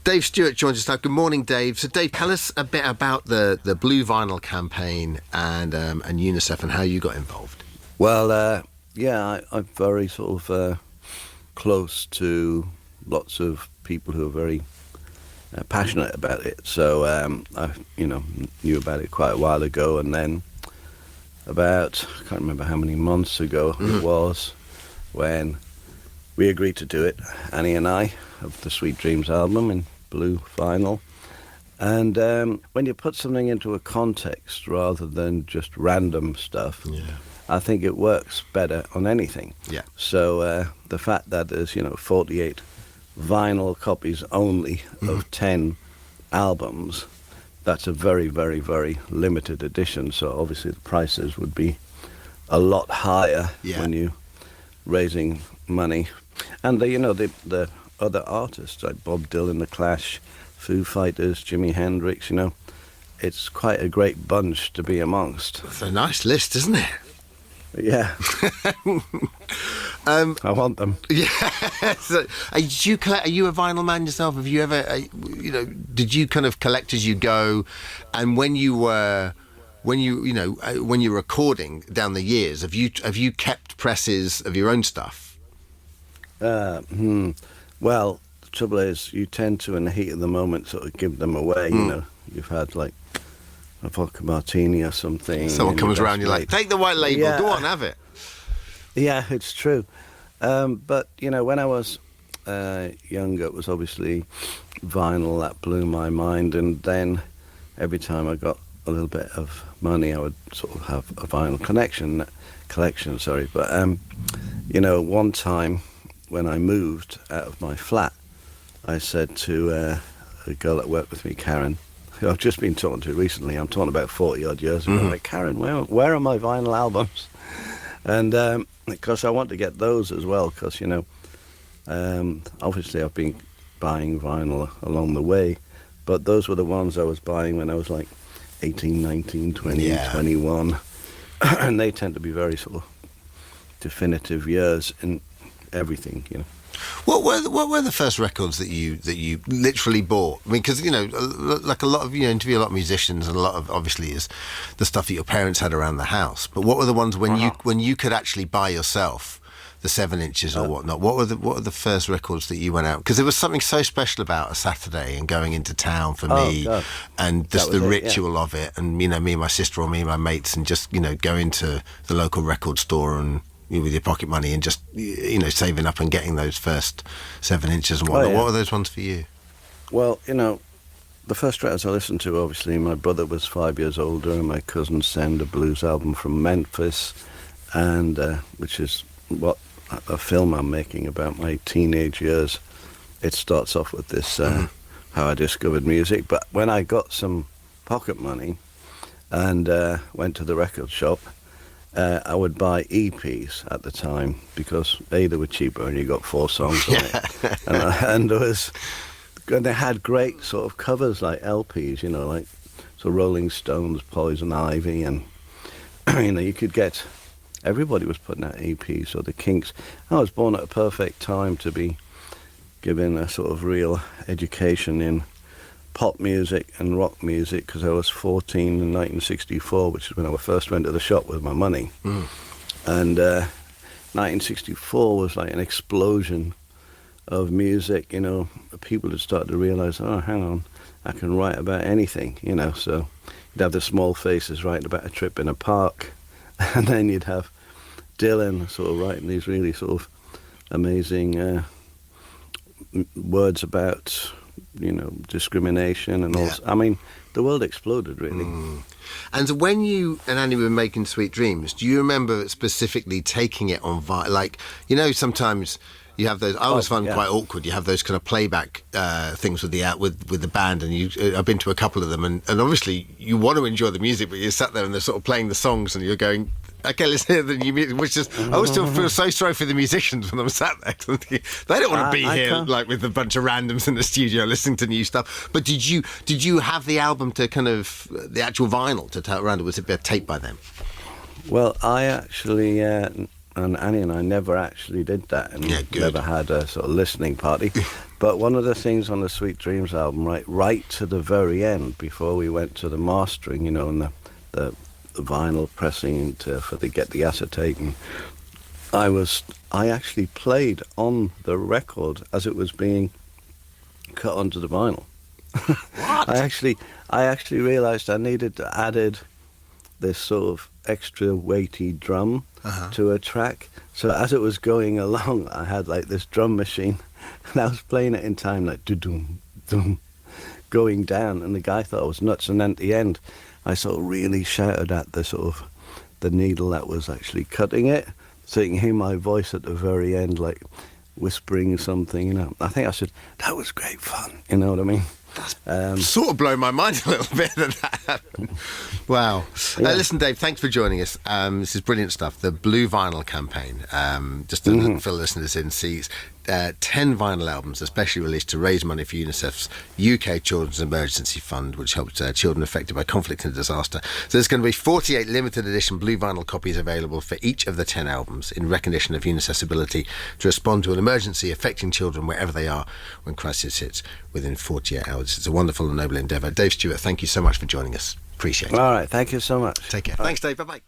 Dave Stewart joins us now. Good morning, Dave. So, Dave, tell us a bit about the Blue Vinyl campaign and UNICEF and how you got involved. Well, I'm very sort of close to lots of people who are very passionate about it. So I, knew about it quite a while ago, and then about, I can't remember how many months ago it was, when we agreed to do it, Annie and I, of the Sweet Dreams album in blue vinyl. And when you put something into a context rather than just random stuff, I think it works better on anything. Yeah. So the fact that there's 48 vinyl copies only of 10 albums, that's a very, very, very limited edition. So obviously the prices would be a lot higher when you're raising money. And the other artists like Bob Dylan, The Clash, Foo Fighters, Jimi Hendrix, it's quite a great bunch to be amongst. It's a nice list, isn't it? Yeah. I want them. Yeah. So, did you collect? Are you a vinyl man yourself? Have you ever, did you kind of collect as you go? And when you were recording down the years, have you kept presses of your own stuff? Well, the trouble is, you tend to, in the heat of the moment, sort of give them away. You've had like a vodka martini or something. Someone comes around, you're like, take the white label, go on, have it. Yeah, it's true. But, when I was younger, it was obviously vinyl that blew my mind. And then every time I got a little bit of money, I would sort of have a vinyl collection. But, one time when I moved out of my flat, I said to a girl that worked with me, Karen, who I've just been talking to recently, I'm talking about 40-odd years ago, like, Karen, where are my vinyl albums? And because I want to get those as well, because, obviously I've been buying vinyl along the way, but those were the ones I was buying when I was like 18, 19, 20, 21, and they tend to be very sort of definitive years in everything, What were the first records that you literally bought? I mean, because like a lot of interview a lot of musicians, and a lot of obviously is the stuff that your parents had around the house. But what were the ones when you could actually buy yourself the 7 inches or whatnot? What were the first records that you went out? Because there was something so special about a Saturday and going into town for me, God. and just the ritual of it. And me and my sister, or me and my mates, and just going to the local record store and with your pocket money and just saving up and getting those first 7 inches and whatnot. What were those ones for you? Well, the first records I listened to, obviously, my brother was 5 years older, and my cousin sent a blues album from Memphis, and which is what a film I'm making about my teenage years. It starts off with this how I discovered music. But when I got some pocket money and went to the record shop, I would buy EPs at the time, because they were cheaper and you got 4 songs on it. And they had great sort of covers like LPs, like so Rolling Stones, Poison Ivy, and you could get, everybody was putting out EPs, or the Kinks. I was born at a perfect time to be given a sort of real education in pop music and rock music, because I was 14 in 1964, which is when I first went to the shop with my money. And 1964 was like an explosion of music. People had started to realize, oh, hang on, I can write about anything, so you'd have the Small Faces writing about a trip in a park, and then you'd have Dylan sort of writing these really sort of amazing words about discrimination and all. I mean, the world exploded, really. And when you and Annie were making Sweet Dreams, do you remember specifically taking it on like, sometimes you have those, I always find quite awkward, you have those kind of playback things with the band, and I've been to a couple of them, and obviously you want to enjoy the music, but you're sat there and they're sort of playing the songs and you're going, okay, let's hear the new music, which is, I always still feel so sorry for the musicians when I'm sat there, 'cause I'm thinking, they don't want to be here like with a bunch of randoms in the studio listening to new stuff. But did you have the album to kind of, the actual vinyl to take around, or was it a tape by them? Well, I actually and Annie and I never actually did that, and good. never had a sort of listening party. But one of the things on the Sweet Dreams album, right to the very end, before we went to the mastering, you know, and the vinyl pressing get the acetate, and I actually played on the record as it was being cut onto the vinyl. What? I actually realised I needed to added this sort of extra weighty drum to a track. So as it was going along, I had like this drum machine, and I was playing it in time, like doo-doom, doom, going down, and the guy thought I was nuts. And then at the end, I sort of really shouted at the needle that was actually cutting it, so you can hear my voice at the very end, like whispering something, you know. I think I said, that was great fun, you know what I mean? Sort of blown my mind a little bit that happened. Wow. Yeah. Listen, Dave, thanks for joining us. This is brilliant stuff. The Blue Vinyl campaign, just to fill listeners in, sees 10 vinyl albums, especially released to raise money for UNICEF's UK Children's Emergency Fund, which helps children affected by conflict and disaster. So there's going to be 48 limited edition blue vinyl copies available for each of the 10 albums in recognition of UNICEF's ability to respond to an emergency affecting children wherever they are when crisis hits within 48 hours. It's a wonderful and noble endeavour. Dave Stewart, thank you so much for joining us. Appreciate it. All right, thank you so much. Take care. Thanks, Dave. Bye-bye.